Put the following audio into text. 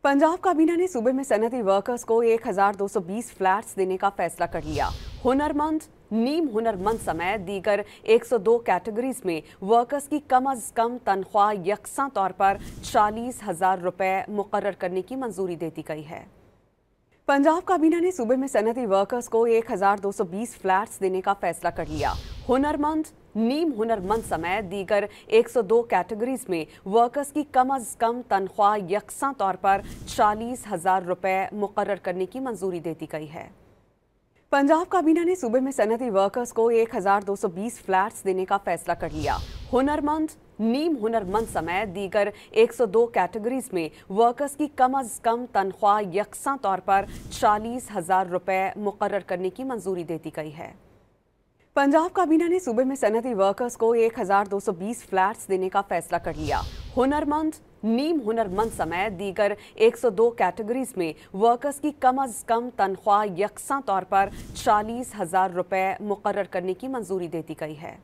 पंजाब काबीना ने सूबे में सनती वर्कर्स को 1220 फ्लैट्स देने का फैसला कर लिया। हुनरमंद, नीम हुनरमंद समेत दीगर 102 कैटेगरीज में वर्कर्स की कम अज कम तनख्वाह यकसा तौर पर 40,000 रुपए मुकर्रर करने की मंजूरी दे दी गई है। पंजाब काबीना ने सूबे में सनती वर्कर्स को 1220 फ्लैट्स देने का फैसला कर लिया। हुनरमंद, नीम हुनरमंद समेत दीगर 102 कैटेगरीज में वर्कर्स की कम अज कम तनख्वाह यकसा तौर पर 40,000 रुपए मुकर्रर करने की मंजूरी दे दी गई है। पंजाब काबीना ने सूबे में सनती वर्कर्स को 1220 फ्लैट्स देने का फैसला कर लिया। हुनरमंद, नीम हुनरमंद समेत दीगर 102 कैटेगरीज में वर्कर्स की कम अज कम तनख्वाह यकसा तौर पर 40,000 रुपए मुकर्रर करने की मंजूरी दे दी गई है। पंजाब काबीना ने सूबे में सनती वर्कर्स को 1220 फ्लैट्स देने का फैसला कर लिया। हुनरमंद, नीम हुनरमंद समेत दीगर 102 कैटेगरीज में वर्कर्स की कम अज कम तनख्वाह यकसा तौर पर 40,000 रुपए मुकर्रर करने की मंजूरी दे दी गई है।